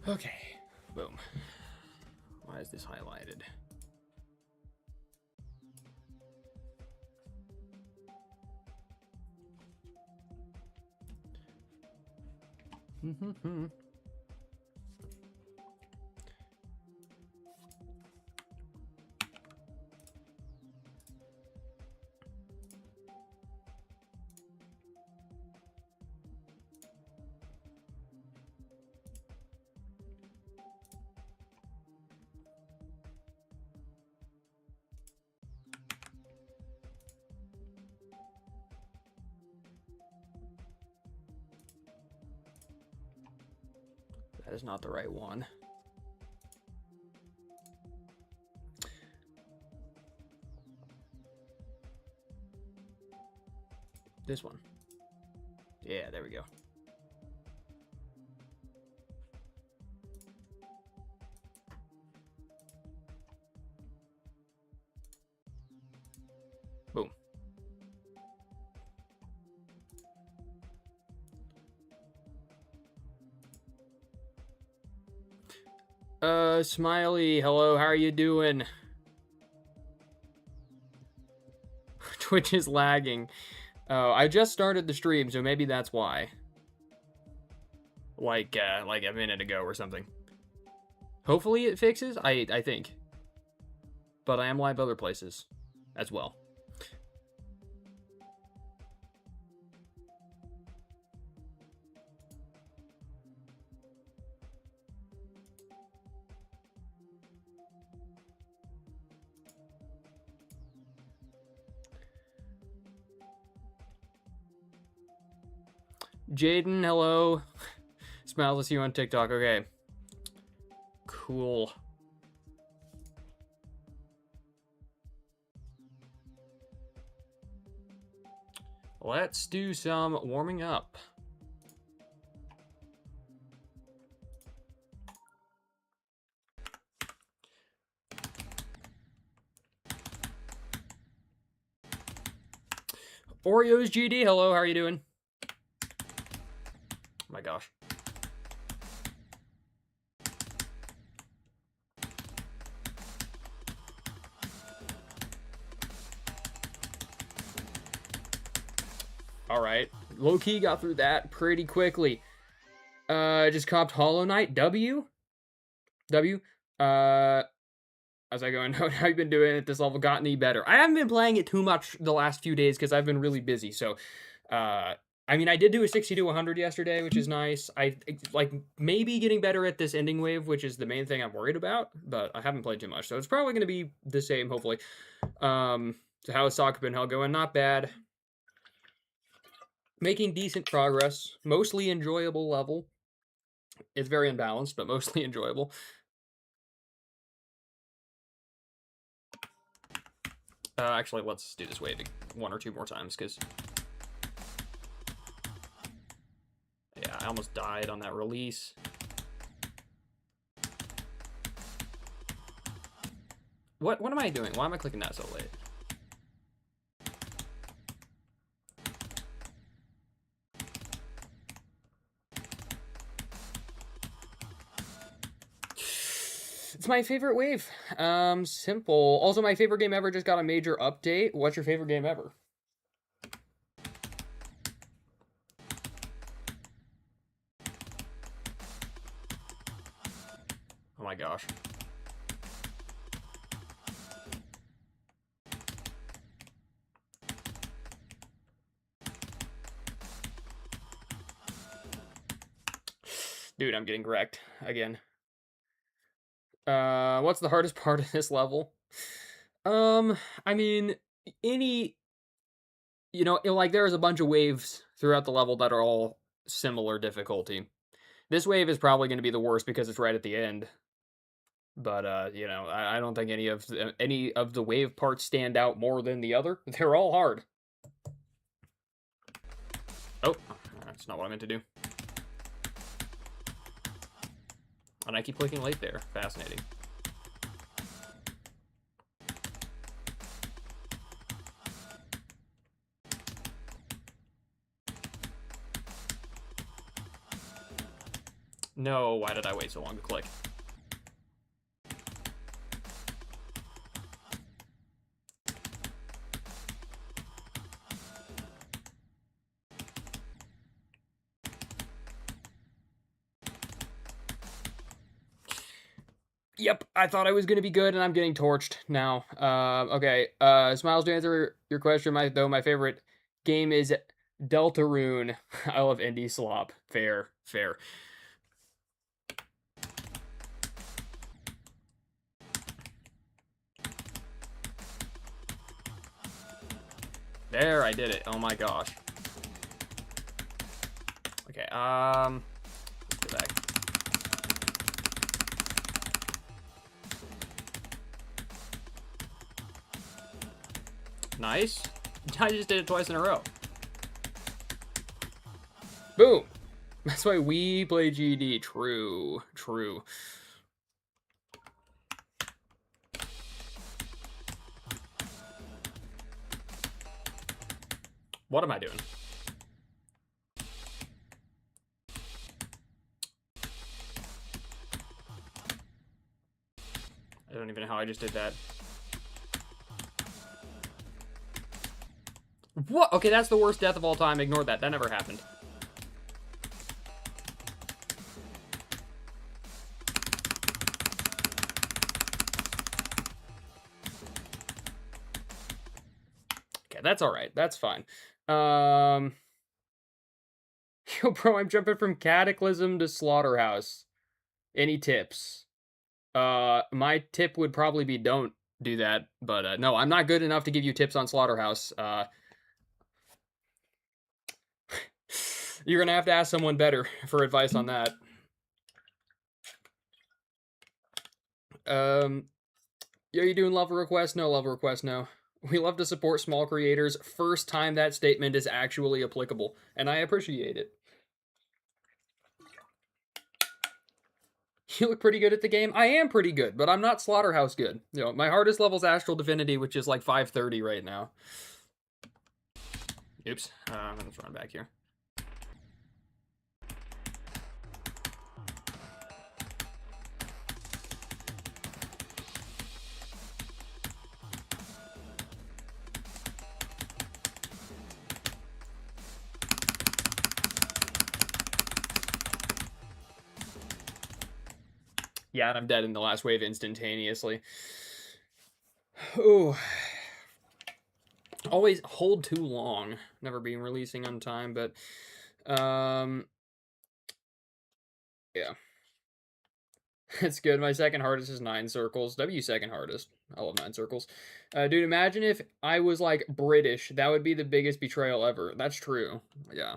Okay, boom. Why is this highlighted? That is not the right one. This one. Yeah, there we go. Boom. Smiley, hello, how are you doing? Twitch is lagging. Oh, I just started the stream, so maybe that's why. Like a minute ago or something. Hopefully it fixes, I think. But I am live other places as well. Jaden, hello. Smiles to see you on TikTok. Okay. Cool. Let's do some warming up. Oreos GD, hello, how are you doing? Oh my gosh. All right, low-key got through that pretty quickly. Just copped Hollow Knight. W. How's that going? How you been doing at this level? Got any better? I haven't been playing it too much the last few days because I've been really busy. So, I mean, I did do a 60 to 100 yesterday, which is nice. I like maybe getting better at this ending wave, which is the main thing I'm worried about. But I haven't played too much, so it's probably going to be the same, hopefully. So how is Sakupen Hell going? Not bad. Making decent progress. Mostly enjoyable level. It's very unbalanced, but mostly enjoyable. Actually, let's do this wave one or two more times, because... yeah, I almost died on that release. What am I doing? Why am I clicking that so late? It's my favorite wave. Simple. Also, my favorite game ever just got a major update. What's your favorite game ever? Oh my gosh. Dude, I'm getting wrecked again. What's the hardest part of this level? I mean, any... you know, like, there's a bunch of waves throughout the level that are all similar difficulty. This wave is probably going to be the worst because it's right at the end. But, you know, I don't think any of the wave parts stand out more than the other. They're all hard. Oh, that's not what I meant to do. And I keep clicking late there. Fascinating. No, why did I wait so long to click? Yep, I thought I was going to be good, and I'm getting torched now. Okay, Smiles, to answer your question, my favorite game is Deltarune. I love indie slop. Fair, fair. There, I did it. Oh my gosh. Okay, let's go back. Nice. I just did it twice in a row. Boom. That's why we play GD. True. True. What am I doing? I don't even know how I just did that. What? Okay, that's the worst death of all time. Ignore that. That never happened. Okay, that's all right. That's fine. Yo, bro, I'm jumping from Cataclysm to Slaughterhouse. Any tips? My tip would probably be don't do that. But no, I'm not good enough to give you tips on Slaughterhouse. You're gonna have to ask someone better for advice on that. Yo, you doing love requests? No love requests, no. We love to support small creators. First time that statement is actually applicable, and I appreciate it. You look pretty good at the game. I am pretty good, but I'm not Slaughterhouse good. You know, my hardest level is Astral Divinity, which is like 530 right now. Oops. I'm gonna run back here. Yeah, and I'm dead in the last wave instantaneously. Ooh. Always hold too long. Never being releasing on time, but yeah. It's good. My second hardest is 9 circles. W second hardest. I love 9 circles. Dude, imagine if I was like British. That would be the biggest betrayal ever. That's true. Yeah.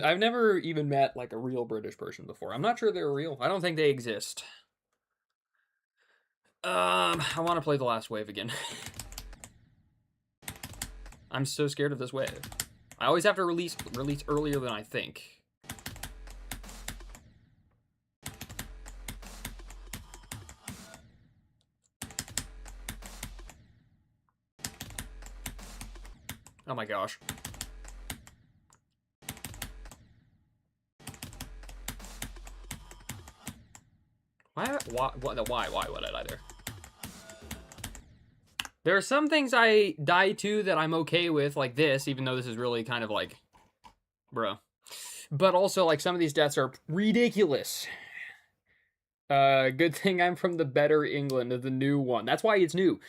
I've never even met like a real British person before. I'm not sure they're real. I don't think they exist. I want to play the last wave again. I'm so scared of this wave. I always have to release earlier than I think. Oh my gosh. Why would I die there? There are some things I die to that I'm okay with, like this, even though this is really kind of like, bro. But also, like, some of these deaths are ridiculous. Good thing I'm from the better England, the new one. That's why it's new.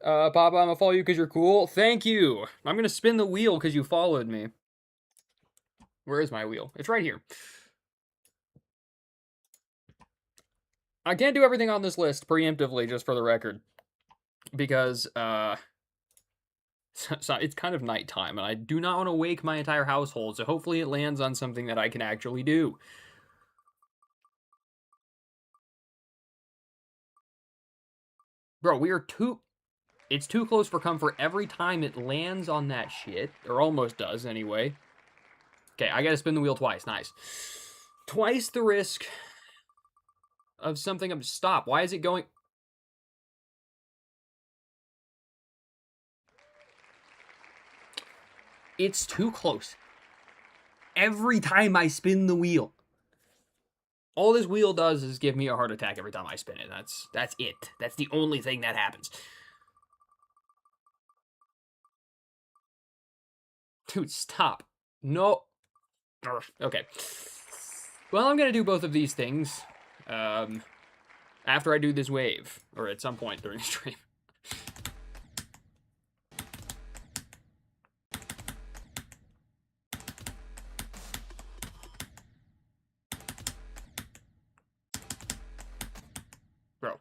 Papa, I'm gonna follow you because you're cool. Thank you. I'm gonna spin the wheel because you followed me. Where is my wheel? It's right here. I can't do everything on this list preemptively, just for the record. Because, so it's kind of nighttime, and I do not want to wake my entire household, so hopefully it lands on something that I can actually do. Bro, it's too close for comfort every time it lands on that shit, or almost does, anyway. Okay, I gotta spin the wheel twice, nice. Twice the risk of something. Stop, why is it going... It's too close. Every time I spin the wheel. All this wheel does is give me a heart attack every time I spin it. That's it. That's the only thing that happens. Dude, stop. No. Okay. Well, I'm going to do both of these things after I do this wave, or at some point during the stream. Bro.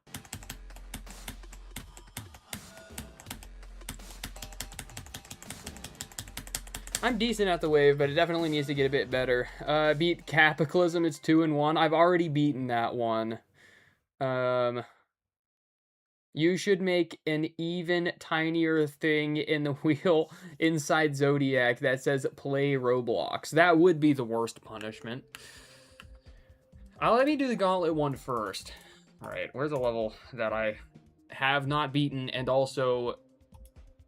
I'm decent at the wave, but it definitely needs to get a bit better. Beat Capitalism, it's 2-1. I've already beaten that one. You should make an even tinier thing in the wheel inside Zodiac that says play Roblox. That would be the worst punishment. Let me do the gauntlet one first. Alright, where's a level that I have not beaten and also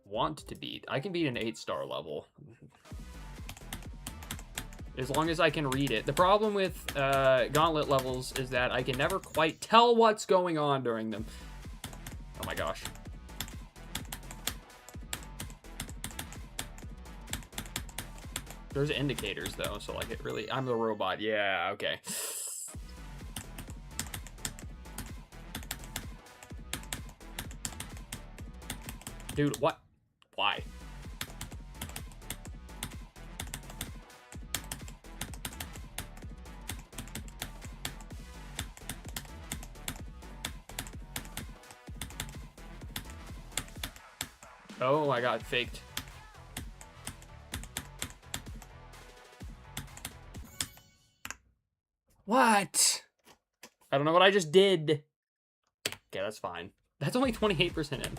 want to beat? I can beat an 8-star level. As long as I can read it. The problem with gauntlet levels is that I can never quite tell what's going on during them. Oh my gosh. There's indicators though, so like it really... I'm the robot. Yeah, okay. Dude, what? Why? Oh, I got faked. What? I don't know what I just did. Okay, that's fine. That's only 28% in.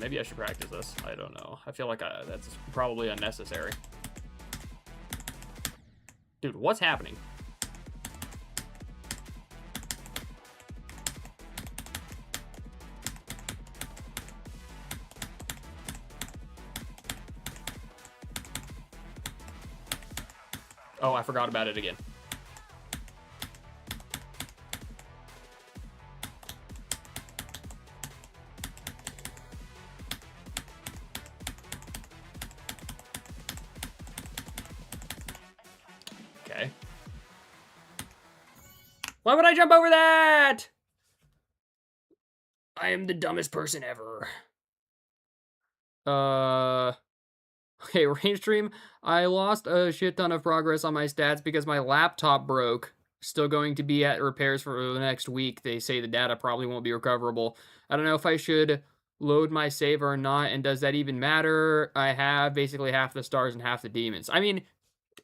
Maybe I should practice this. I don't know. I feel like that's probably unnecessary. Dude, what's happening? Oh, I forgot about it again. Okay. Why would I jump over that? I am the dumbest person ever. Okay, range stream. I lost a shit ton of progress on my stats because my laptop broke. Still going to be at repairs for the next week. They say the data probably won't be recoverable. I don't know if I should load my save or not, and does that even matter? I have basically half the stars and half the demons. I mean,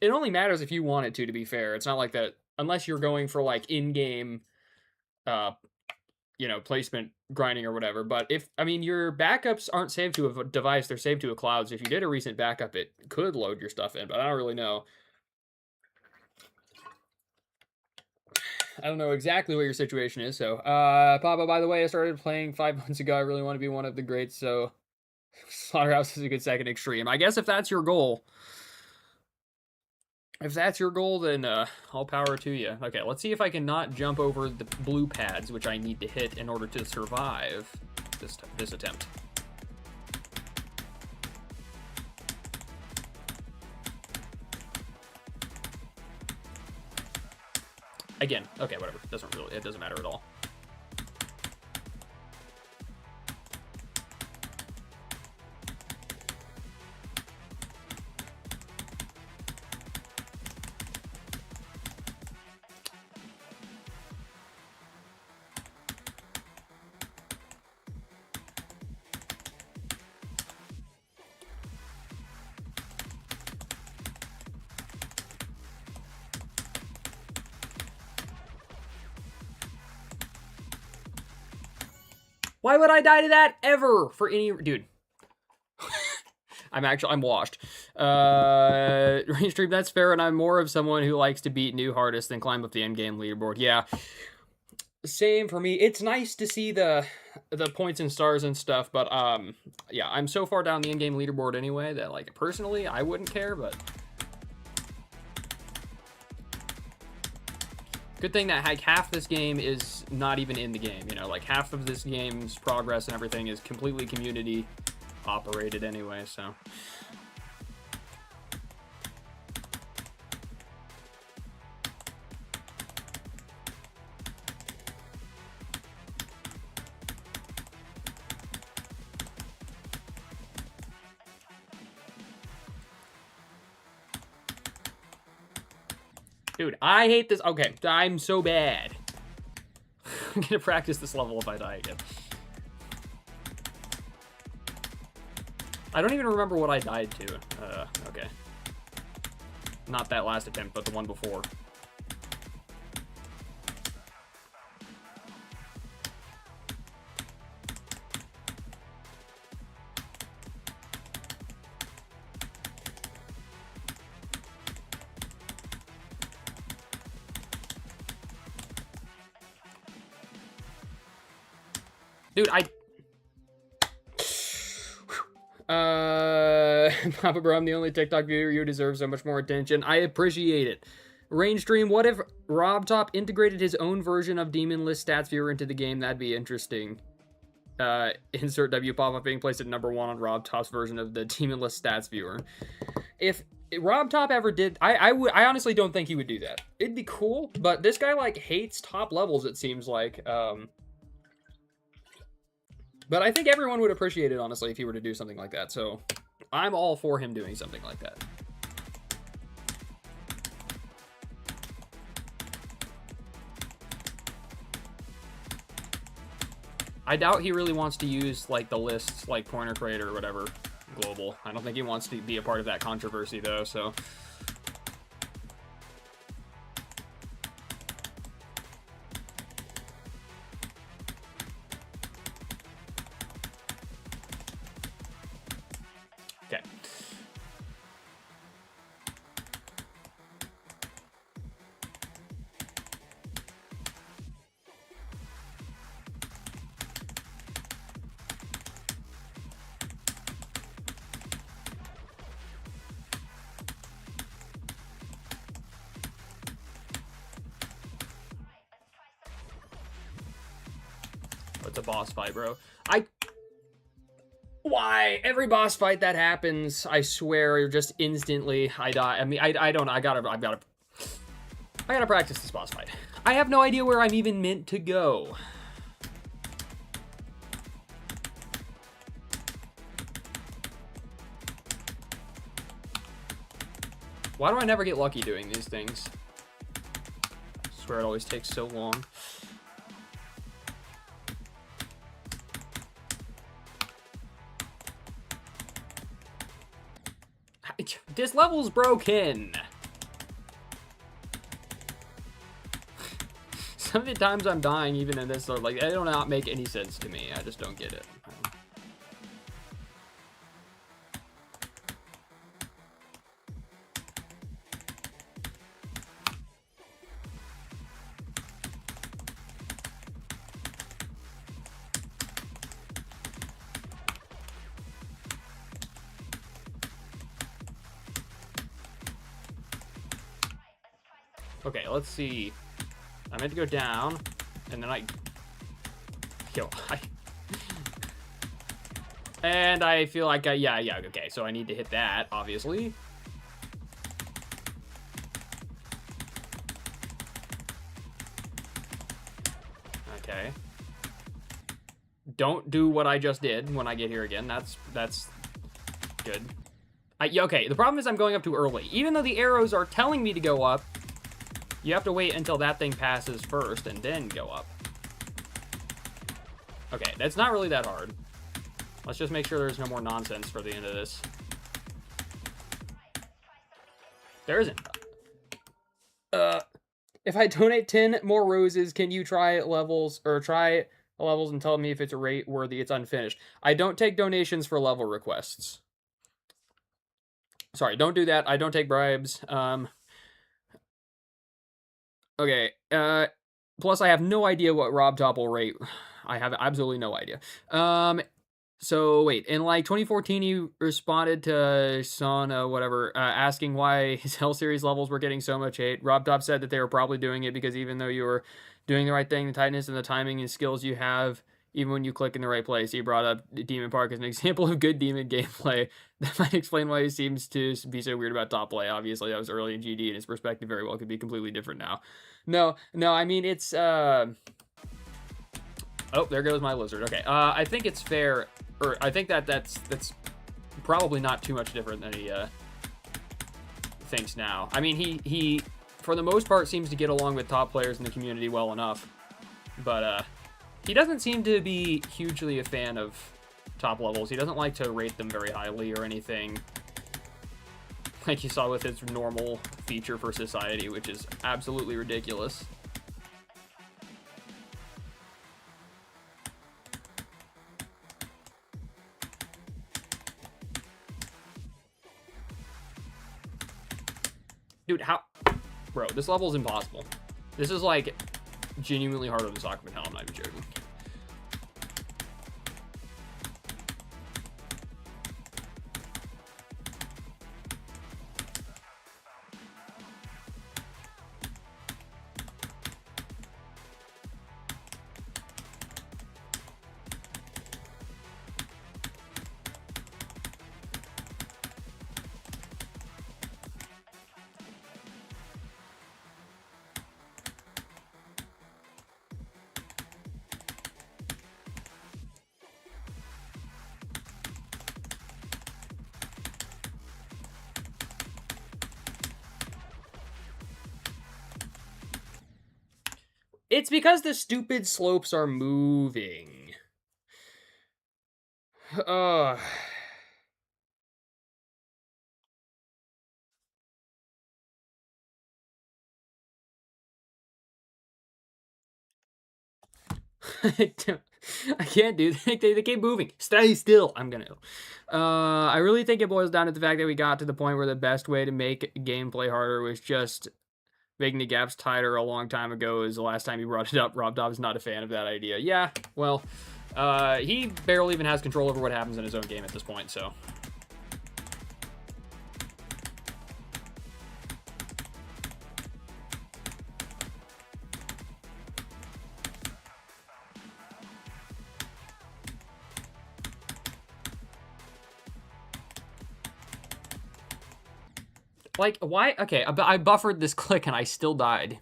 it only matters if you want it to be fair. It's not like that, unless you're going for like in-game placement grinding or whatever. But your backups aren't saved to a device, they're saved to a cloud. So if you did a recent backup, it could load your stuff in, but I don't really know. I don't know exactly what your situation is. So, Papa, by the way, I started playing 5 months ago. I really want to be one of the greats. So Slaughterhouse is a good second extreme. I guess if that's your goal, then all power to you. Okay, let's see if I can not jump over the blue pads, which I need to hit in order to survive this attempt. Again, okay, whatever. It doesn't matter at all. Why would I die to that ever for any dude? I'm washed. Range stream, that's fair, and I'm more of someone who likes to beat new hardest than climb up the end game leaderboard. Yeah. Same for me. It's nice to see the points and stars and stuff, but yeah, I'm so far down the in-game leaderboard anyway that like personally I wouldn't care, but good thing that like half this game is not even in the game, you know, like half of this game's progress and everything is completely community operated anyway, so. Dude, I hate this. Okay, I'm so bad. I'm gonna practice this level if I die again. I don't even remember what I died to. Okay. Not that last attempt, but the one before. Dude, Papa Bro, I'm the only TikTok viewer. You deserve so much more attention. I appreciate it. Range Stream, what if Rob Top integrated his own version of Demon List Stats Viewer into the game? That'd be interesting. Insert W pop-up being placed at number 1 on Rob Top's version of the Demon List Stats Viewer. If Rob Top ever did, I honestly don't think he would do that. It'd be cool, but this guy like hates top levels, it seems like. But I think everyone would appreciate it, honestly, if he were to do something like that. So I'm all for him doing something like that. I doubt he really wants to use, like, the lists, like Pointer Creator or whatever, global. I don't think he wants to be a part of that controversy, though, so. Okay. It's a boss fight, bro. Why? Every boss fight that happens, I swear, just instantly I die. I mean, I don't know. I gotta practice this boss fight. I have no idea where I'm even meant to go. Why do I never get lucky doing these things? I swear it always takes so long. This level's broken. Some of the times I'm dying even in this, like, they do not make any sense to me. I just don't get it. Okay, let's see. I meant to go down, and then and I feel like yeah, okay, so I need to hit that, obviously. Okay. Don't do what I just did when I get here again. That's good. Okay, the problem is I'm going up too early. Even though the arrows are telling me to go up, you have to wait until that thing passes first and then go up. Okay, that's not really that hard. Let's just make sure there's no more nonsense for the end of this. There isn't. If I donate 10 more roses, can you try levels and tell me if it's rate worthy? It's unfinished. I don't take donations for level requests. Sorry, don't do that. I don't take bribes. Okay, plus I have no idea what Rob Top will rate. I have absolutely no idea. So wait, in like 2014, he responded to Sona, whatever, asking why his Hell Series levels were getting so much hate. Rob Top said that they were probably doing it because even though you were doing the right thing, the tightness and the timing and skills you have, even when you click in the right place, he brought up Demon Park as an example of good Demon gameplay. That might explain why he seems to be so weird about top play. Obviously, that was early in GD, and his perspective very well could be completely different now. No, I mean, it's, oh, there goes my lizard. Okay, I think it's fair, or I think that's probably not too much different than he thinks now. I mean, he for the most part seems to get along with top players in the community well enough, but he doesn't seem to be hugely a fan of top levels. He doesn't like to rate them very highly or anything, like you saw with his normal feature for society, which is absolutely ridiculous. Dude, how... Bro, this level is impossible. This is, like, genuinely harder than Sakupen Hell, I'm not even joking. It's because the stupid slopes are moving. Ugh. I can't do that. They keep moving. Stay still. I'm gonna. I really think it boils down to the fact that we got to the point where the best way to make gameplay harder was just making the gaps tighter a long time ago. Is the last time he brought it up. Rob Dobbs not a fan of that idea. Yeah, well, he barely even has control over what happens in his own game at this point, so. Like, why? Okay, I buffered this click and I still died.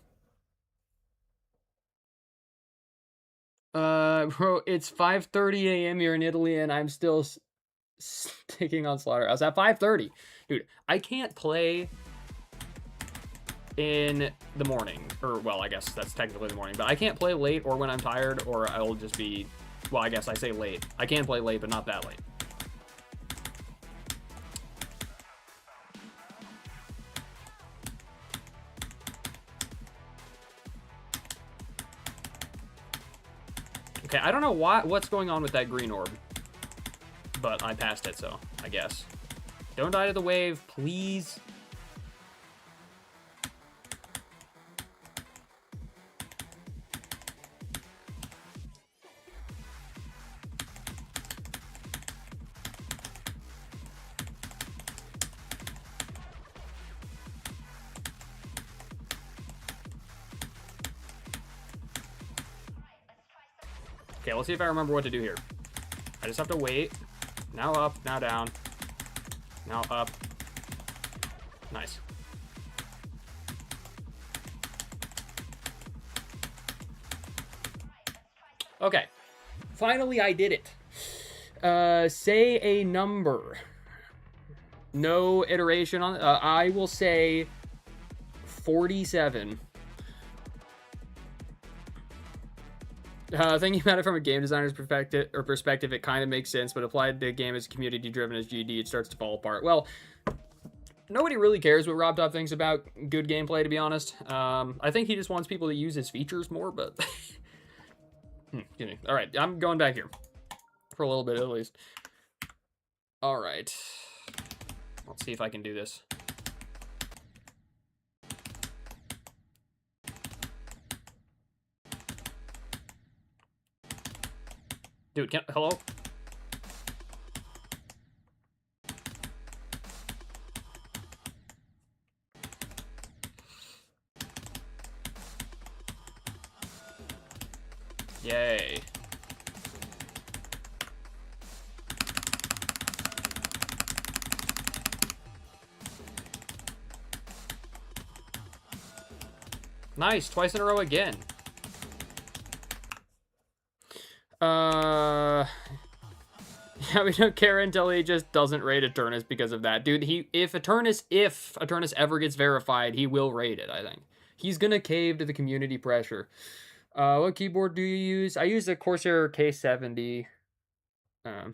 Bro, it's 5:30 a.m. here in Italy and I'm still sticking on Slaughterhouse at 5:30. Dude, I can't play in the morning. Or, well, I guess that's technically the morning. But I can't play late or when I'm tired or I'll just be... Well, I guess I say late. I can play late, but not that late. Okay, I don't know what's going on with that green orb, but I passed it, so I guess. Don't die to the wave, please. Okay, let's see if I remember what to do here. I just have to wait. Now up, now down. Now up. Nice. Okay. Finally, I did it. Say a number. No iteration on... I will say 47. Thinking about it from a game designer's perspective, it kind of makes sense, but applied to the game as community-driven as GD, it starts to fall apart. Well, nobody really cares what RobTop thinks about good gameplay, to be honest. I think he just wants people to use his features more, but... Excuse me. All right, I'm going back here. For a little bit, at least. All right. Let's see if I can do this. Dude, hello? Yay. Nice, twice in a row again. Yeah, we don't care until he just doesn't raid Eternus because of that. Dude, if Eternus ever gets verified, he will raid it, I think. He's gonna cave to the community pressure. What keyboard do you use? I use the Corsair K70. Okay,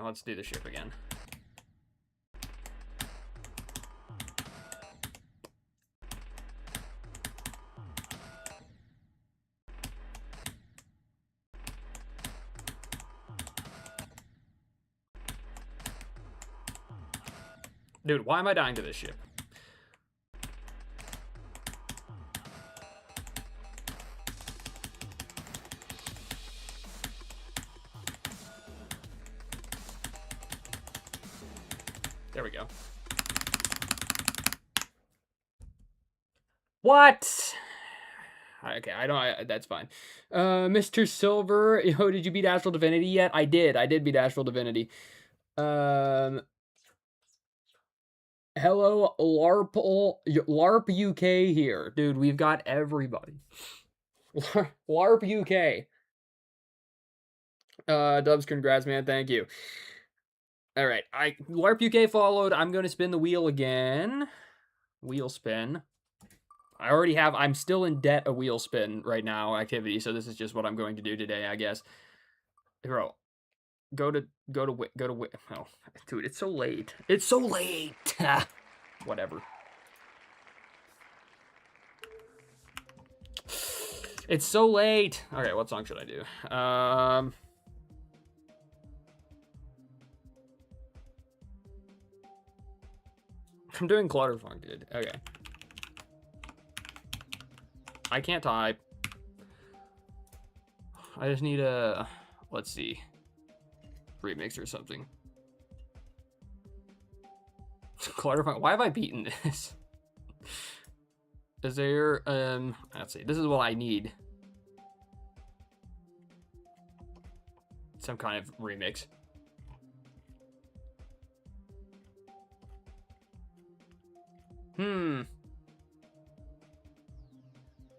let's do the ship again. Dude, why am I dying to this ship? There we go. What? Okay, that's fine. Mr. Silver, yo, did you beat Astral Divinity yet? I did beat Astral Divinity. Hello, LARP UK here. Dude, we've got everybody. LARP UK. Dubs, congrats, man. Thank you. All right, LARP UK followed. I'm going to spin the wheel again. Wheel spin. I'm still in debt a wheel spin right now activity, so this is just what I'm going to do today, I guess. Bro, go to, oh, dude, it's so late. It's so late. Whatever. It's so late. Okay, what song should I do? I'm doing Clutterfunk, dude. Okay. I can't type. I just need a, let's see, remix or something. Clutterfunk. Why have I beaten this? Is there, let's see. This is what I need. Some kind of remix.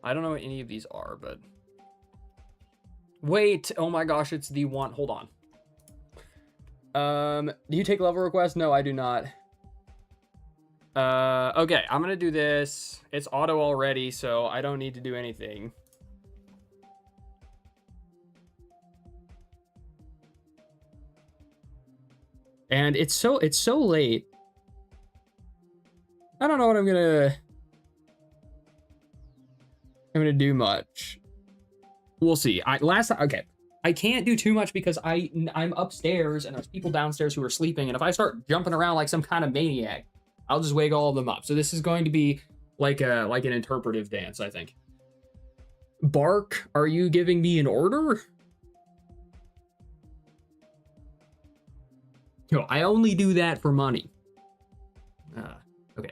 I don't know what any of these are, but... Wait! Oh my gosh, it's the one... Hold on. Do you take level requests? No, I do not. Okay, I'm gonna do this. It's auto already, so I don't need to do anything. And it's so late. I don't know what I'm gonna do much. We'll see. Okay. I can't do too much because I'm upstairs and there's people downstairs who are sleeping, and if I start jumping around like some kind of maniac, I'll just wake all of them up. So this is going to be like an interpretive dance, I think. Bark, are you giving me an order? No, I only do that for money. Okay.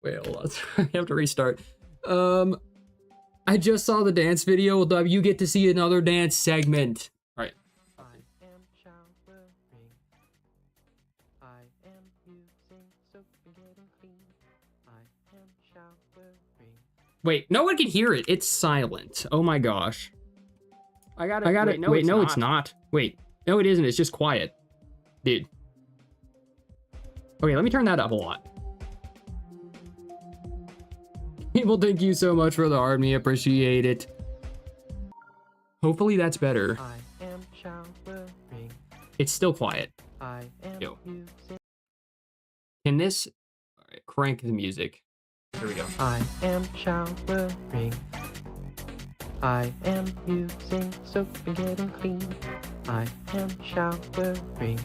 Wait, hold on. I have to restart. I just saw the dance video. You get to see another dance segment. All right. Wait, no one can hear it. It's silent. Oh my gosh. I got it. Wait, no, it's not. Wait, no, it isn't. It's just quiet. Dude. Okay, let me turn that up a lot. People, thank you so much for the army. Appreciate it. Hopefully that's better. It's still quiet. Yo. Can this... All right, crank the music. Here we go. I am showering. I am using soap and getting clean. I am showering.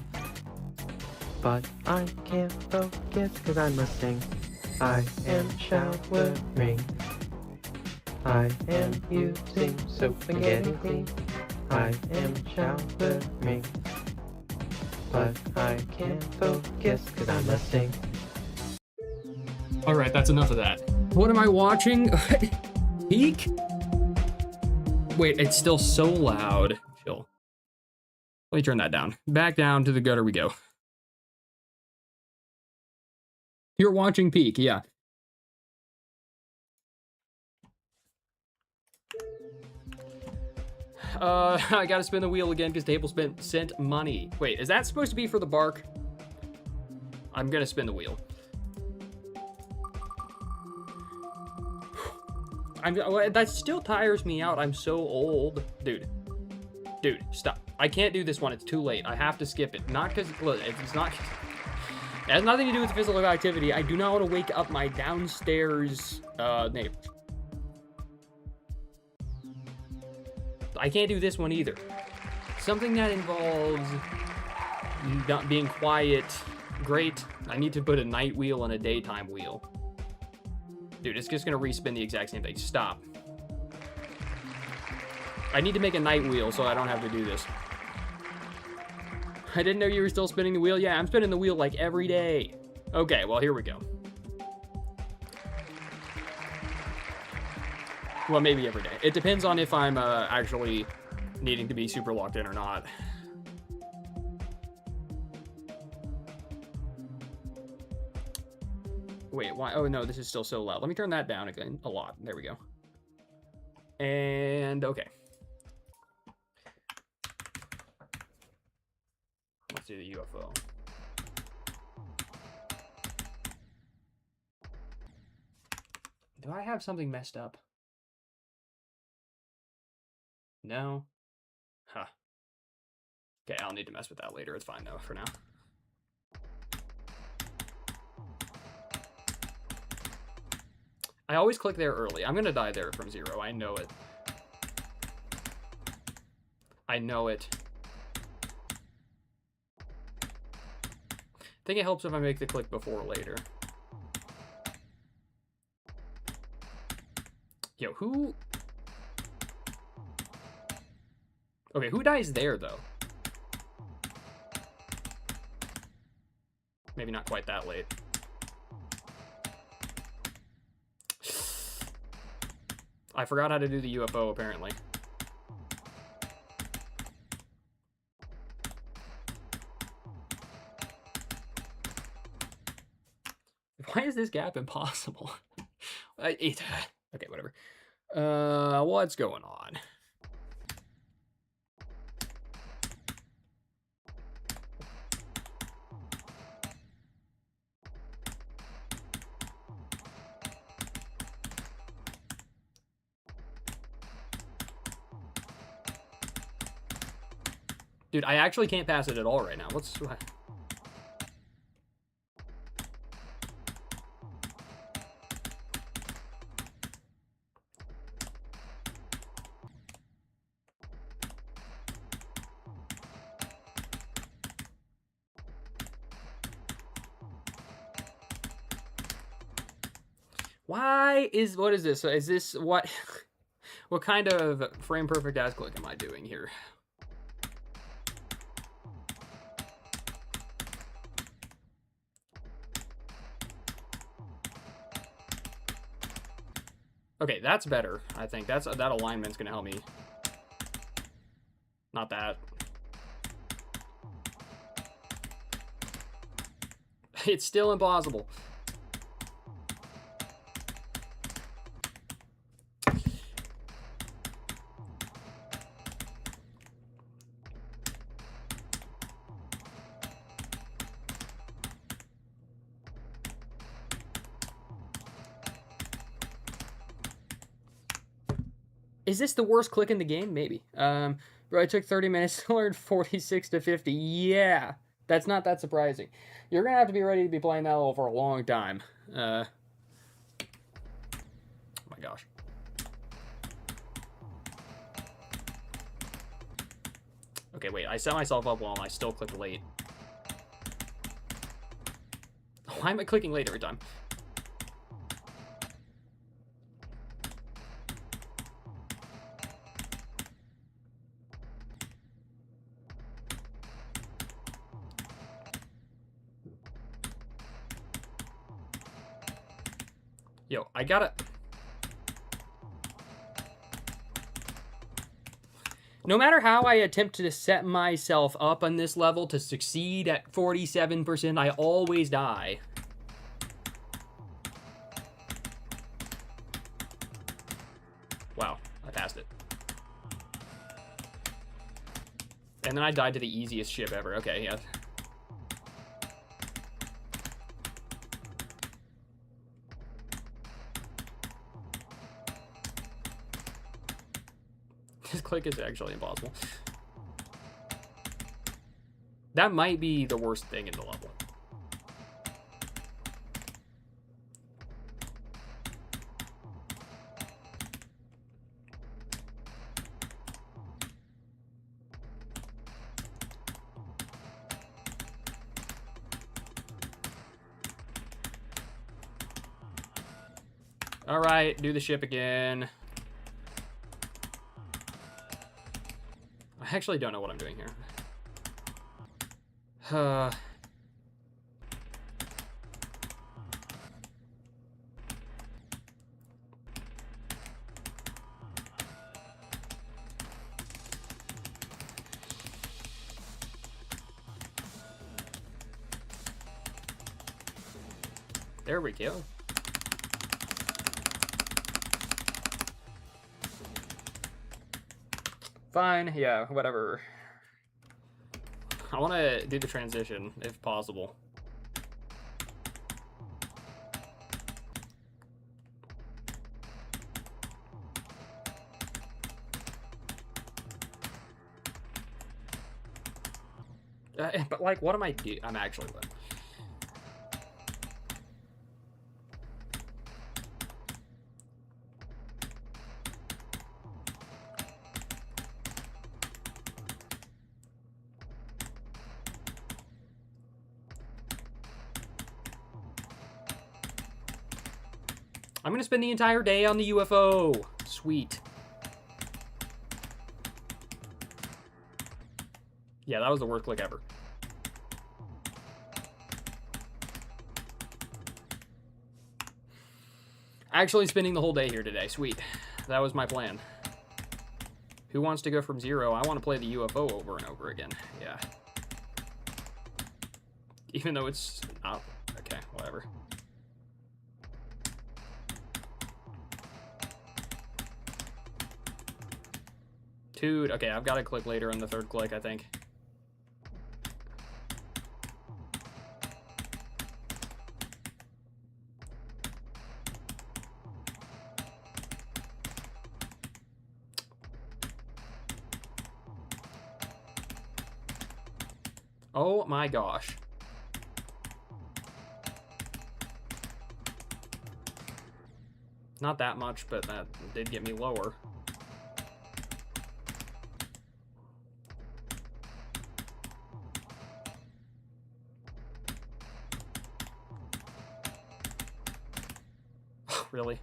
but I can't focus cause I must sing. I am showering. I am using soap and getting clean. I am showering, but I can't focus cause I must sing. Alright, that's enough of that. What am I watching? Peak? Wait, it's still so loud. Chill. Let me turn that down. Back down to the gutter we go. You're watching Peak, yeah. I gotta spin the wheel again because table sent money. Wait, is that supposed to be for the bark? I'm gonna spin the wheel. That still tires me out. I'm so old. Dude, stop. I can't do this one. It's too late. I have to skip it. Not because, look, it's not, it has nothing to do with physical activity. I do not want to wake up my downstairs neighbor. I can't do this one either. Something that involves not being quiet. Great. I need to put a night wheel and a daytime wheel. Dude, it's just gonna respin the exact same thing. Stop. I need to make a night wheel so I don't have to do this. I didn't know you were still spinning the wheel. Yeah, I'm spinning the wheel like every day. Okay, well, here we go. Well, maybe every day. It depends on if I'm actually needing to be super locked in or not. Wait, why? Oh, no, this is still so loud. Let me turn that down again a lot. There we go. And, okay. Let's do the UFO. Do I have something messed up? No? Huh. Okay, I'll need to mess with that later. It's fine, though, for now. I always click there early. I'm gonna die there from 0. I know it. I know it. I think it helps if I make the click before or later. Yo, who... Okay, who dies there, though? Maybe not quite that late. I forgot how to do the UFO, apparently. Why is this gap impossible? Okay, whatever. What's going on? Dude, I actually can't pass it at all right now. What? What is this? Is this what? What kind of frame perfect ass click am I doing here? Okay, that's better. I think that alignment's gonna help me. Not that. It's still impossible. Is this the worst click in the game? Maybe. Bro, it took 30 minutes to learn 46 to 50. Yeah, that's not that surprising. You're gonna have to be ready to be playing that level for a long time. Oh my gosh. Okay, wait, I set myself up well and I still clicked late. Why am I clicking late every time? Yo, I gotta... No matter how I attempt to set myself up on this level to succeed at 47%, I always die. Wow, I passed it. And then I died to the easiest ship ever. Okay, yeah. This click is actually impossible. That might be the worst thing in the level. All right, do the ship again. I actually don't know what I'm doing here. There we go. Fine, yeah, whatever. I want to do the transition, if possible. But, like, what am I doing? I'm actually... I'm gonna spend the entire day on the UFO. Sweet. Yeah, that was the worst click ever. Actually spending the whole day here today. Sweet. That was my plan. Who wants to go from 0? I want to play the UFO over and over again. Yeah. Even though it's not... Okay, whatever. Dude, okay, I've got to click later on the third click, I think. Oh my gosh. Not that much, but that did get me lower. Really?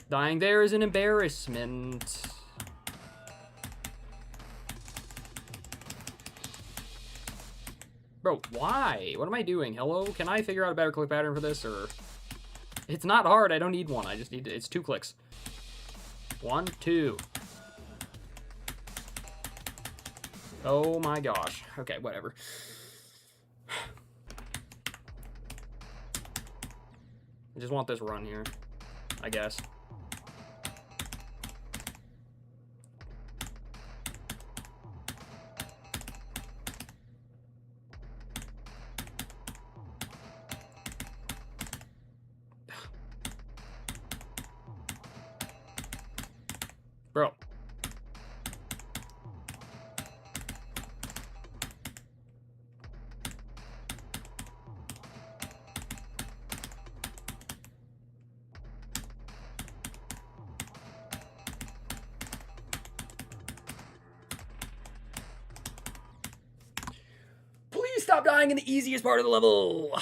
Dying there is an embarrassment. Bro, why? What am I doing? Hello? Can I figure out a better click pattern for this, or... It's not hard, I don't need one. I just need to... It's 2 clicks. 1, 2. Oh my gosh. Okay, whatever. I just want this run here, I guess. Bro. Please stop dying in the easiest part of the level.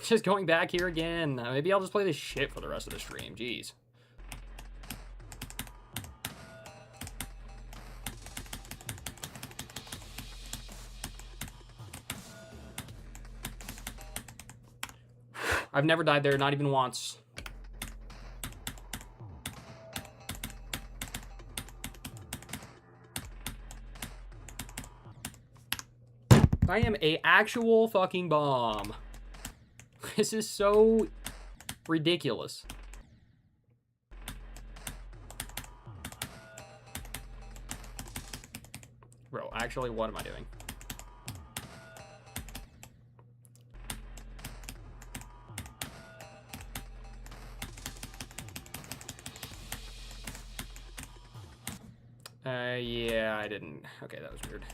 Just going back here again. Maybe I'll just play this shit for the rest of the stream. Jeez. I've never died there, not even once. I am a actual fucking bomb. This is so ridiculous. Bro, actually, what am I doing? Yeah, I didn't. Okay, that was weird.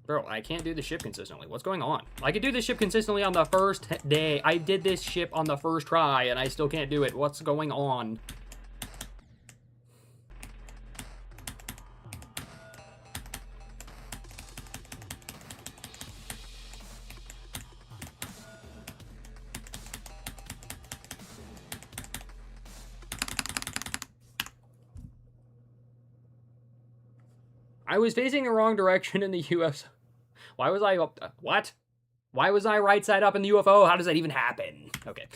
Bro, I can't do the ship consistently. What's going on? I could do this ship consistently on the first day. I did this ship on the first try, and I still can't do it. What's going on? I was facing the wrong direction in the US. Why was I up? What? Why was I right side up in the UFO? How does that even happen? Okay.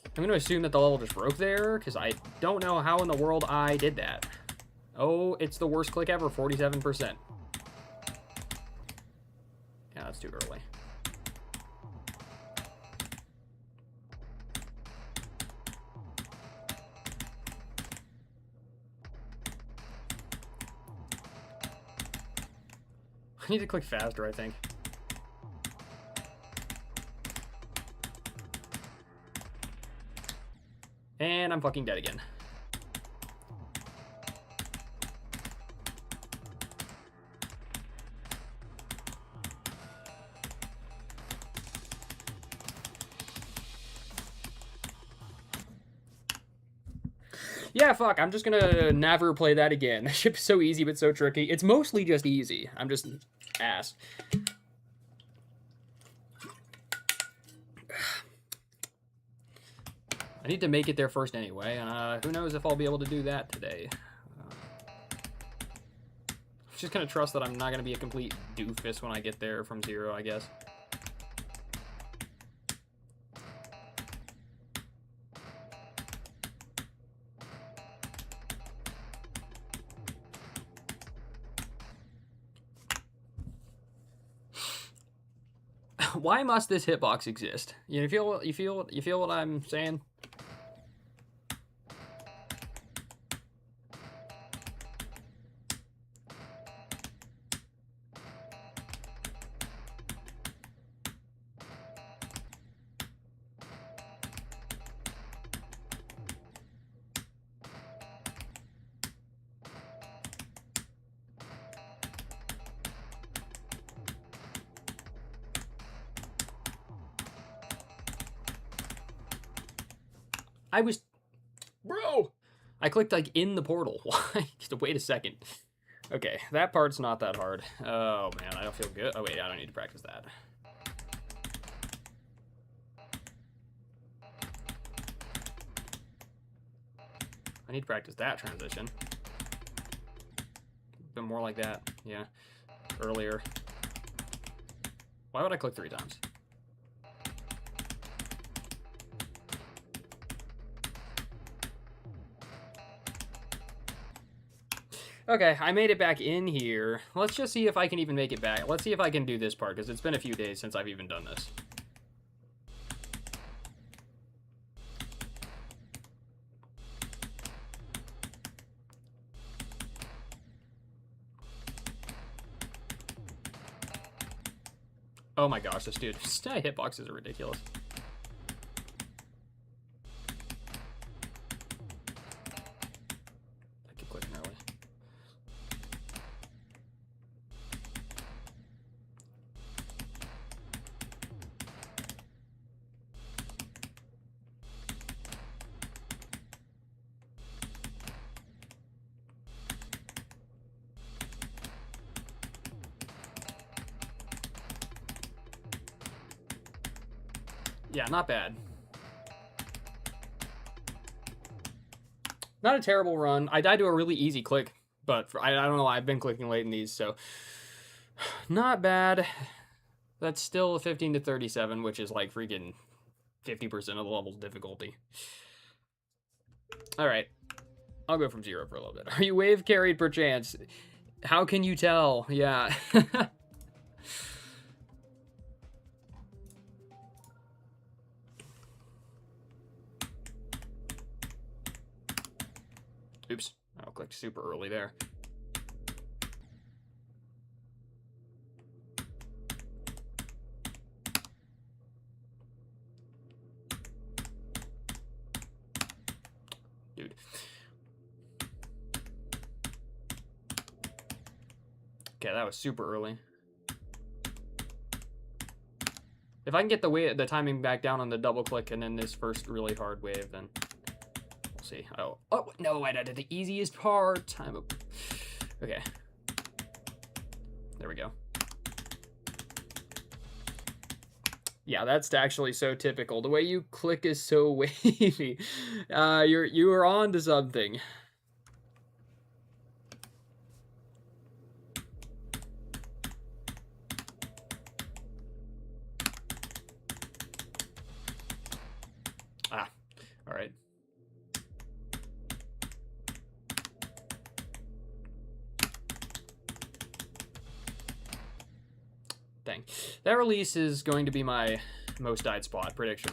I'm going to assume that the level just broke there, because I don't know how in the world I did that. Oh, it's the worst click ever, 47%. Yeah, that's too early. I need to click faster, I think. And I'm fucking dead again. Yeah, fuck, I'm just gonna never play that again. That ship is so easy, but so tricky. It's mostly just easy. I'm just ass. I need to make it there first anyway, and who knows if I'll be able to do that today. I'm just gonna trust that I'm not gonna be a complete doofus when I get there from zero, I guess. Why must this hitbox exist? You feel what I'm saying? Bro! I clicked, like, in the portal. Why? Just wait a second. Okay, that part's not that hard. Oh, man, I don't feel good. Oh, wait, I don't need to practice that. I need to practice that transition. Been more like that, yeah. Earlier. Why would I click 3 times? Okay, I made it back in here. Let's just see if I can even make it back. Let's see if I can do this part, because it's been a few days since I've even done this. Oh my gosh, this dude. Hitboxes are ridiculous. I keep clicking early. Yeah, not bad. Not a terrible run. I died to a really easy click, but I don't know. I've been clicking late in these, so not bad. That's still a 15 to 37, which is like freaking 50% of the level's difficulty. All right. I'll go from 0 for a little bit. Are you wave carried perchance? How can you tell? Yeah. Oops. I clicked super early there. Dude. Okay, that was super early. If I can get the timing back down on the double click and then this first really hard wave, then we'll see. Oh no, I did the easiest part. Okay. There we go. Yeah, that's actually so typical. The way you click is so wavy. You are on to something. Ah, all right. Dang. That release is going to be my most died spot prediction.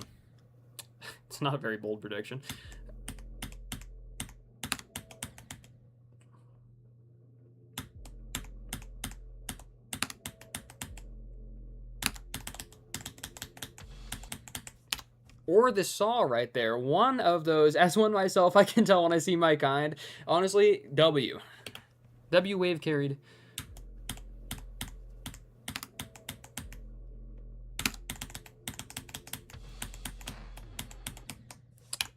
It's not a very bold prediction. Or the saw right there. One of those, as one myself, I can tell when I see my kind. Honestly, W. W wave carried.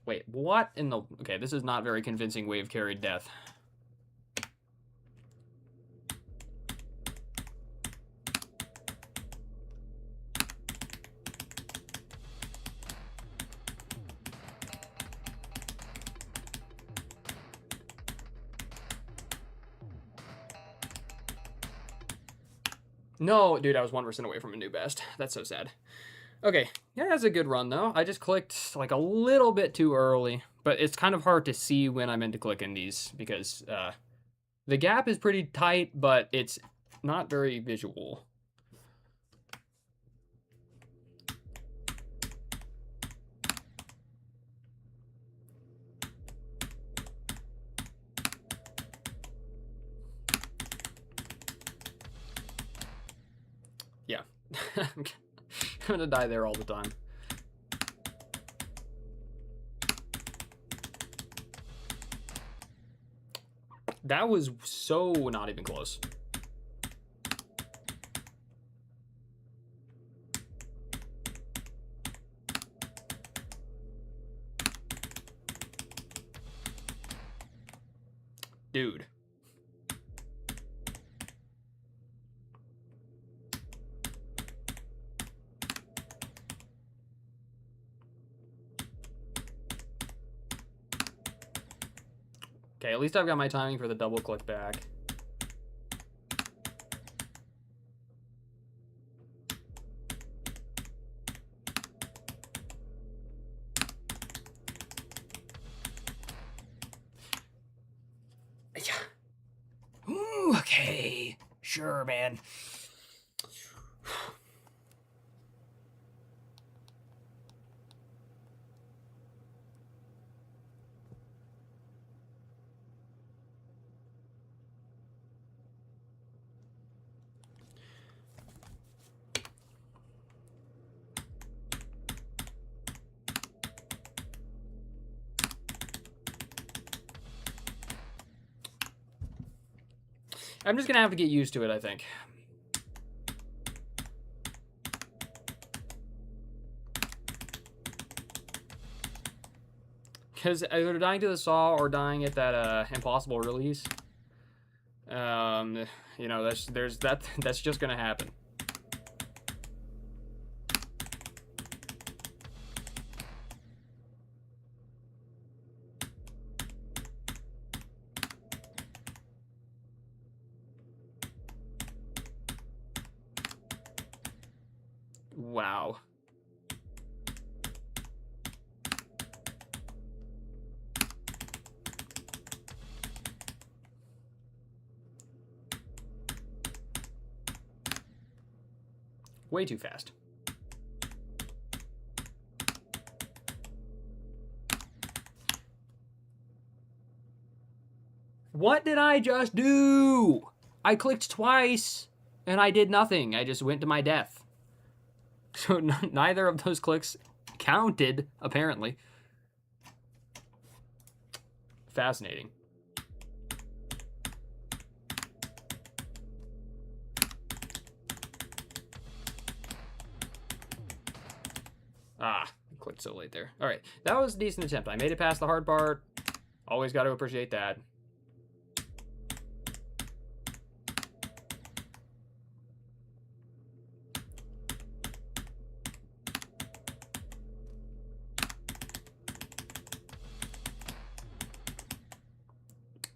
Wait, what in the... Okay, this is not very convincing wave carried death. No, dude, I was 1% away from a new best. That's so sad. Okay, yeah, that's a good run, though. I just clicked, like, a little bit too early. But it's kind of hard to see when I'm into clicking these, because the gap is pretty tight, but it's not very visual. Yeah. I'm gonna die there all the time. That was so not even close. Dude. Okay, at least I've got my timing for the double click back. Yeah. Ooh, okay. Sure, man. I'm just gonna have to get used to it, I think. Because either dying to the saw or dying at that impossible release, you know, that's just gonna happen. Wow. Way too fast. What did I just do? I clicked twice and I did nothing. I just went to my death. So neither of those clicks counted, apparently. Fascinating. Ah, I clicked so late there. All right, that was a decent attempt. I made it past the hard part. Always got to appreciate that.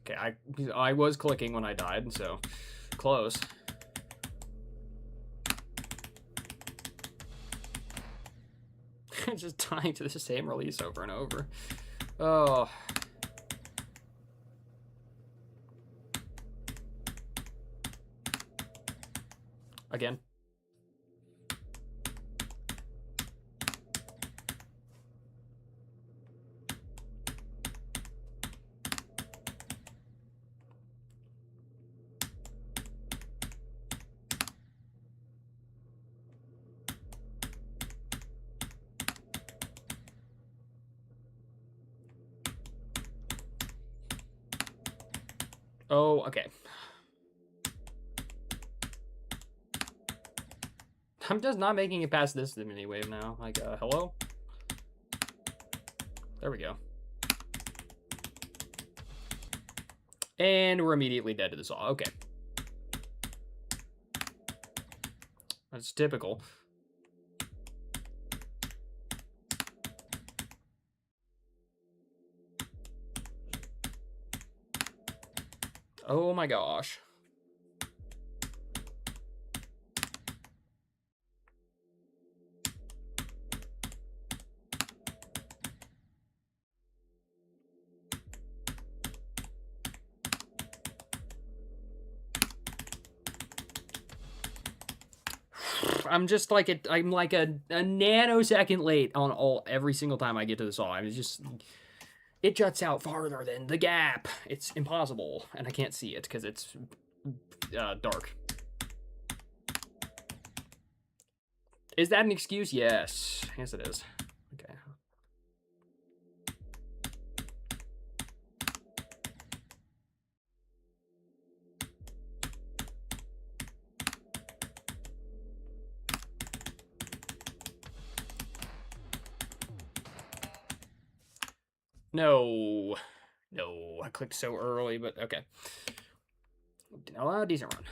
Okay, I was clicking when I died, so close. Just dying to the same release over and over. Oh. Again. Oh, okay. I'm just not making it past this Divinity wave now. Like, hello? There we go. And we're immediately dead to the saw. Okay. That's typical. Oh my gosh. I'm just like I'm like a nanosecond late on every single time I get to the saw. I mean, it juts out farther than the gap. It's impossible, and I can't see it because it's dark. Is that an excuse? Yes. Yes, it is. Okay. No. No, I clicked so early, but okay. Oh, decent run.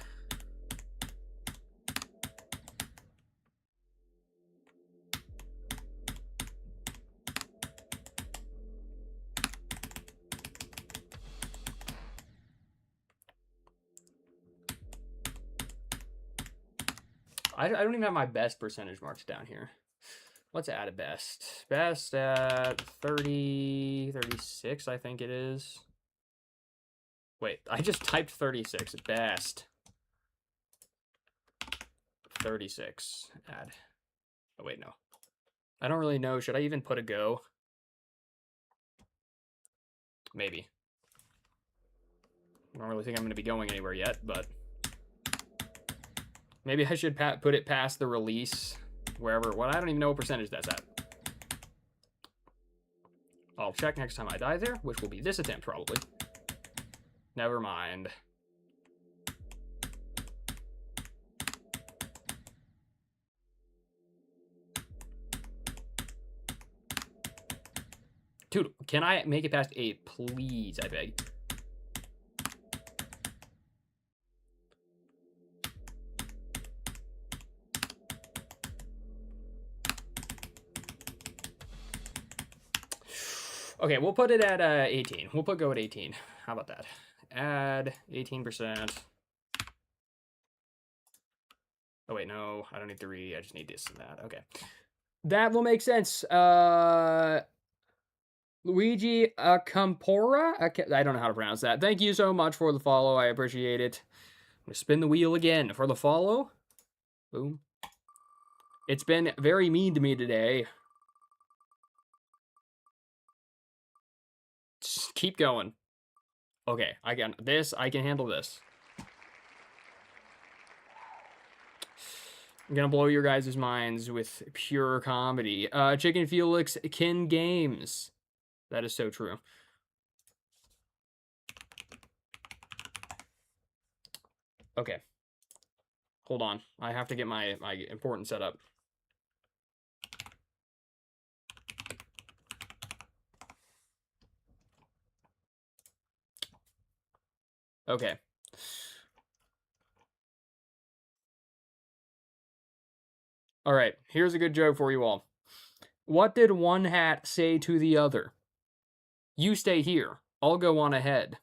I don't even have my best percentage marks down here. Let's add a best. Best at 30, 36, I think it is. Wait, I just typed 36. Best. 36. Add. Oh, wait, no. I don't really know. Should I even put a go? Maybe. I don't really think I'm going to be going anywhere yet, but maybe I should put it past the release, wherever. Well, I don't even know what percentage that's at. I'll check next time I die there, which will be this attempt, probably. Never mind. Dude, can I make it past 8? Please, I beg. Okay, we'll put it at 18. We'll put go at 18. How about that? Add 18%. Oh, wait, no. I don't need 3. I just need this and that. Okay. That will make sense. Luigi Campora? I don't know how to pronounce that. Thank you so much for the follow. I appreciate it. I'm going to spin the wheel again for the follow. Boom. It's been very mean to me today. Just keep going. Okay, I can handle this. I'm gonna blow your guys' minds with pure comedy. Chicken Felix Kin Games. That is so true. Okay. Hold on. I have to get my important setup. Okay. All right, here's a good joke for you all. What did one hat say to the other? You stay here. I'll go on ahead.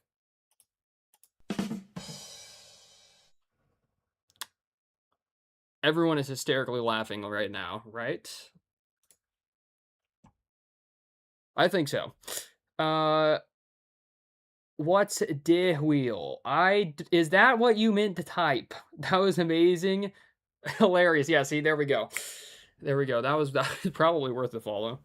Everyone is hysterically laughing right now, right? I think so. What's de wheel? Is that what you meant to type? That was amazing. Hilarious. Yeah, see, there we go. There we go. That was probably worth the follow.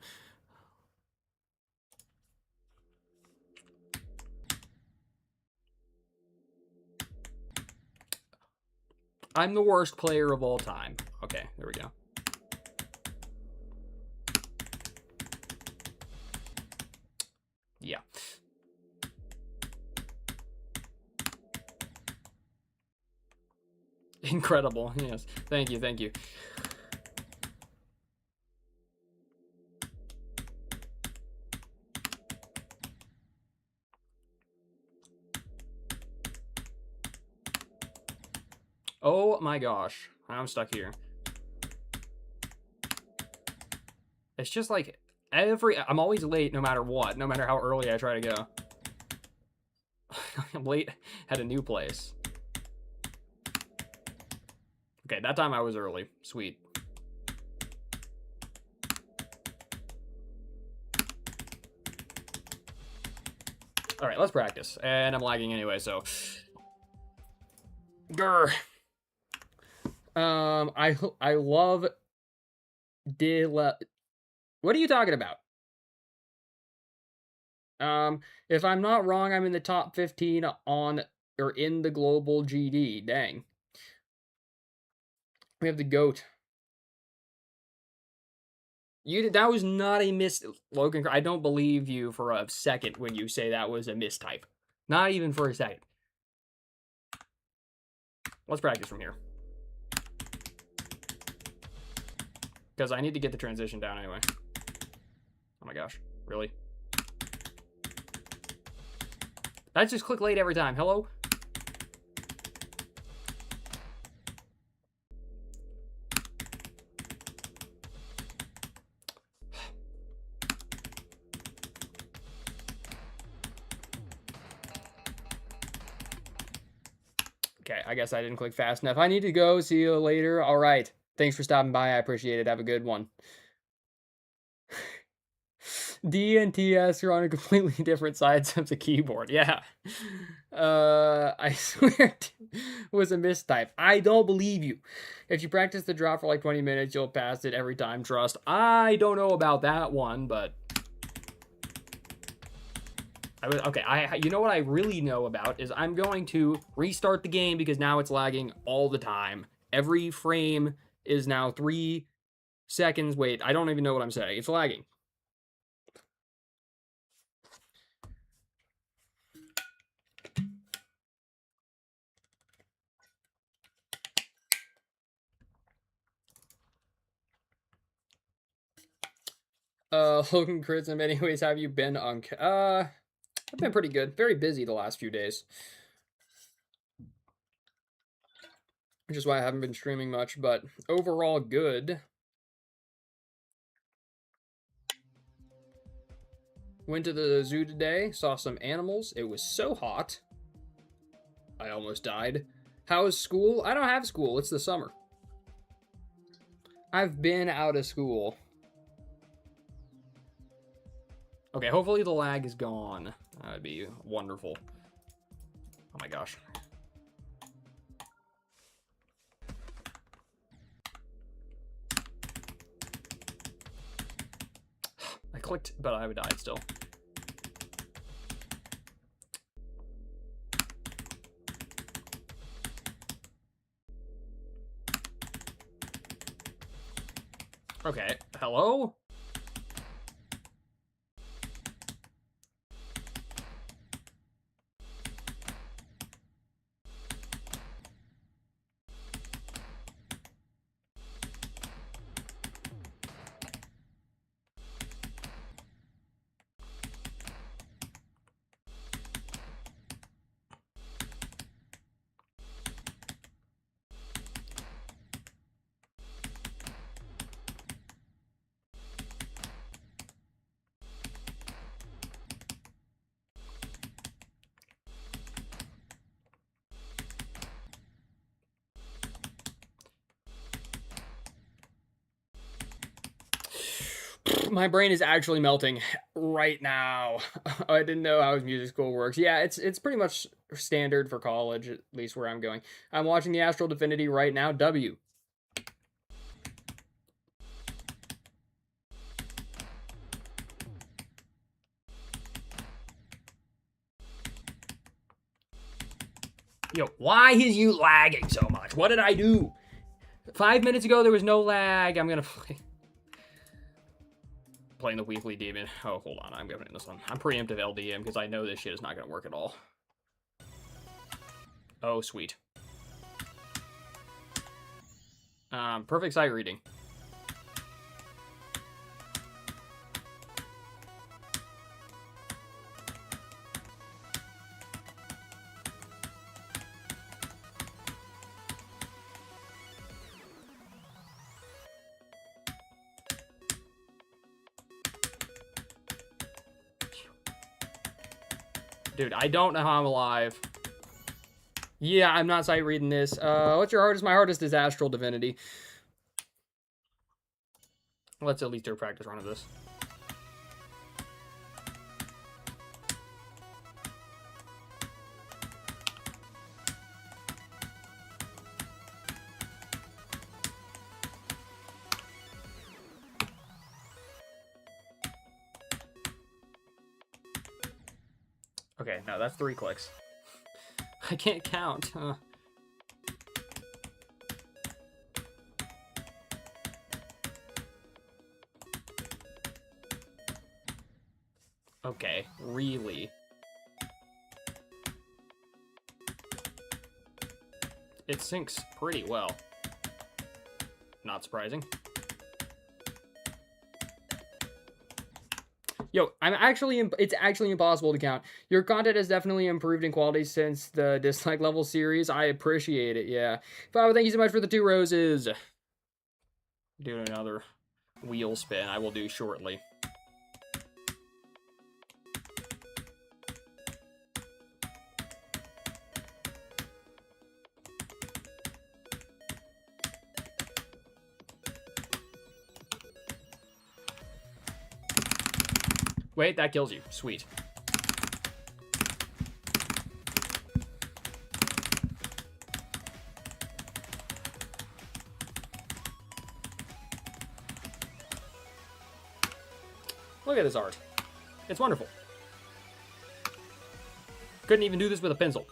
I'm the worst player of all time. Okay, there we go. Yeah. Incredible. Yes. Thank you. Thank you. Oh my gosh. I'm stuck here. It's just like I'm always late no matter what, no matter how early I try to go. I'm late at a new place. Okay, that time I was early. Sweet. All right, let's practice. And I'm lagging anyway, so. Grr. I love what are you talking about? If I'm not wrong, I'm in the top 15 on or in the global GD. Dang. We have the GOAT. That was not a miss, Logan. I don't believe you for a second when you say that was a mistype. Not even for a second. Let's practice from here. Because I need to get the transition down anyway. Oh my gosh. Really? That's just click late every time. Hello? Okay, I guess I didn't click fast enough. I need to go. See you later. All right. Thanks for stopping by. I appreciate it. Have a good one. D and TS are on completely different sides of the keyboard. Yeah. I swear it was a mistype. I don't believe you. If you practice the drop for like 20 minutes, you'll pass it every time. Trust. I don't know about that one, but okay, you know what I really know about is I'm going to restart the game because now it's lagging all the time. Every frame is now 3 seconds. Wait, I don't even know what I'm saying. It's lagging. Logan Crits, in many ways, have you been, Unk? I've been pretty good. Very busy the last few days. Which is why I haven't been streaming much, but overall good. Went to the zoo today, saw some animals. It was so hot. I almost died. How is school? I don't have school. It's the summer. I've been out of school. Okay, hopefully the lag is gone. That would be wonderful. Oh my gosh. I clicked, but I would die still. Okay, hello? My brain is actually melting right now. I didn't know how music school works. Yeah, it's pretty much standard for college, at least where I'm going. I'm watching the Astral Divinity right now. W. Yo, why is you lagging so much? What did I do? 5 minutes ago, there was no lag. I'm gonna play. Playing the weekly demon. Oh, hold on. I'm going in this one. I'm preemptive LDM because I know this shit is not going to work at all. Oh, sweet. Perfect sight reading. Dude, I don't know how I'm alive. Yeah, I'm not sight reading this. What's your hardest? My hardest is Astral Divinity. Let's at least do a practice run of this. Okay, no, that's 3 clicks. I can't count. Okay, really? It syncs pretty well. Not surprising. Yo, it's actually impossible to count. Your content has definitely improved in quality since the dislike level series. I appreciate it, yeah. Father, thank you so much for the 2 roses. Do another wheel spin. I will do shortly. Wait, that kills you. Sweet. Look at this art. It's wonderful. Couldn't even do this with a pencil.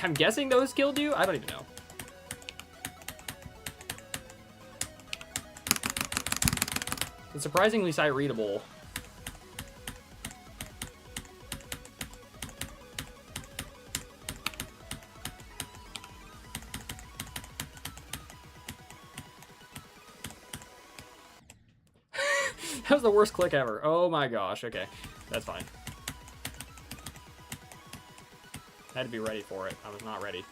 I'm guessing those killed you? I don't even know. It's surprisingly sight readable. That was the worst click ever. Oh my gosh. Okay, that's fine. I had to be ready for it. I was not ready.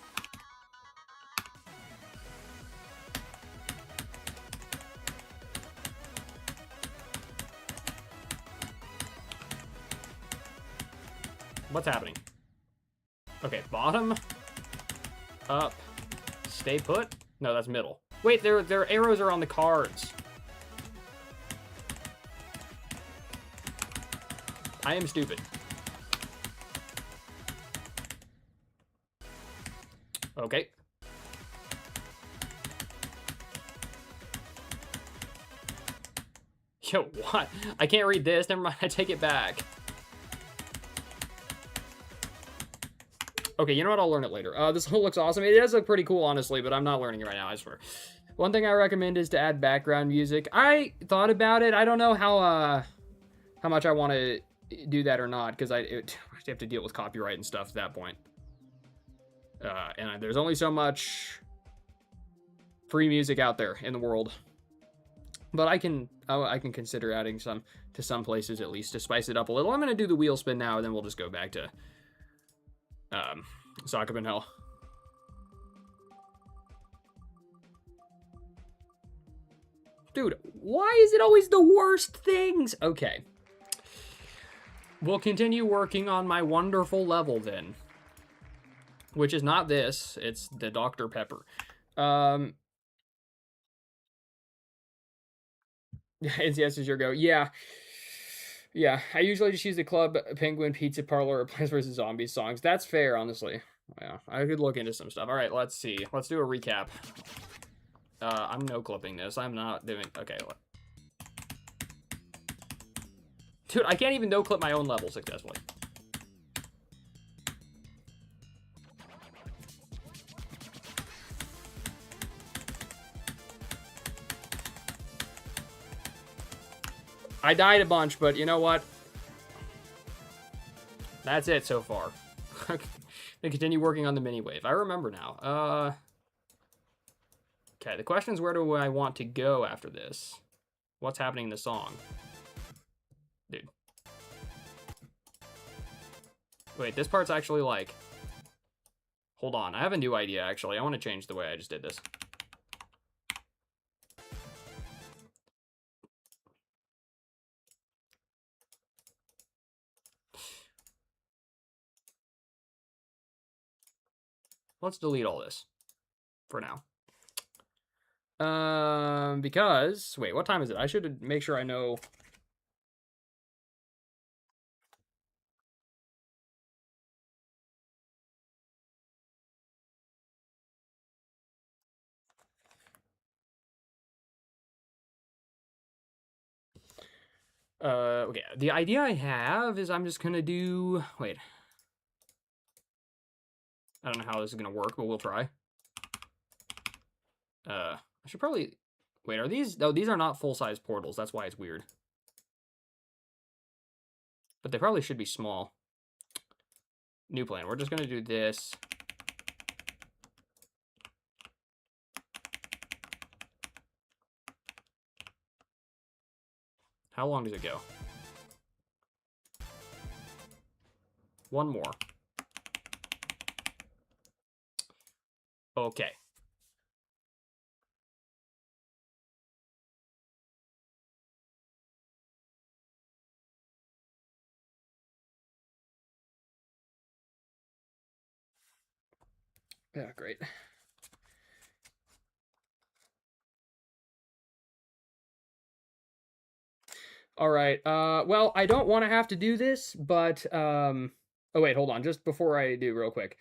What's happening? Okay, bottom. up, stay put. No, that's middle. Wait, their arrows are on the cards. I am stupid. Okay. Yo, what? I can't read this. Never mind. I take it back. Okay, you know what? I'll learn it later. This whole looks awesome. It does look pretty cool, honestly, but I'm not learning it right now, I swear. One thing I recommend is to add background music. I thought about it. I don't know how much I want to do that or not, because I have to deal with copyright and stuff at that point. And there's only so much free music out there in the world. But I can consider adding some to some places at least to spice it up a little. I'm going to do the wheel spin now, and then we'll just go back to Sakupen Hell. Dude, why is it always the worst things? Okay. We'll continue working on my wonderful level then. Which is not this. It's the Dr. Pepper. It's yes as your go. Yeah. Yeah. I usually just use the Club Penguin Pizza Parlor or Plants vs. Zombies songs. That's fair, honestly. Yeah. I could look into some stuff. All right, let's see. Let's do a recap. I'm no clipping this. I'm not doing... Okay. Dude, I can't even no clip my own level successfully. I died a bunch, but you know what? That's it so far. I'm gonna continue working on the mini wave. I remember now. Okay, the question is, where do I want to go after this? What's happening in the song? Dude. Wait, this part's actually like... Hold on, I have a new idea, actually. I want to change the way I just did this. Let's delete all this for now. Because, wait, what time is it? I should make sure I know. Okay, the idea I have is I'm just gonna do, wait. I don't know how this is gonna work, but we'll try. I should probably... Wait, are these... No, these are not full-size portals. That's why it's weird. But they probably should be small. New plan. We're just going to do this. How long does it go? One more. Okay. Yeah, great. All right. Well, I don't want to have to do this, but oh wait, hold on. Just before I do, real quick.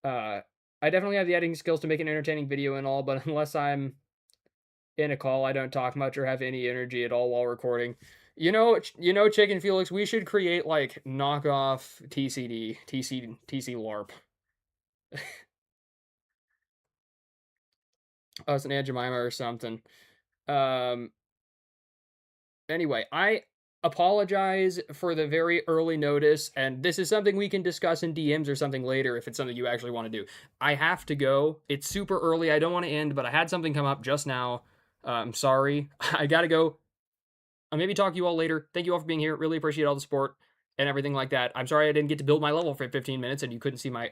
I definitely have the editing skills to make an entertaining video and all, but unless I'm in a call, I don't talk much or have any energy at all while recording. You know, Chicken Felix, we should create like knockoff TC LARP. Us and Aunt Jemima or something. Anyway, I apologize for the very early notice, and this is something we can discuss in DMs or something later if it's something you actually want to do. I have to go. It's super early. I don't want to end, but I had something come up just now. I'm sorry. I gotta go. I'll maybe talk to you all later. Thank you all for being here. Really appreciate all the support and everything like that. I'm sorry I didn't get to build my level for 15 minutes and you couldn't see my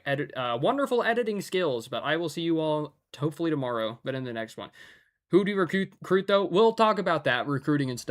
wonderful editing skills, but I will see you all hopefully tomorrow, but in the next one. Who do you recruit though? We'll talk about that, recruiting and stuff.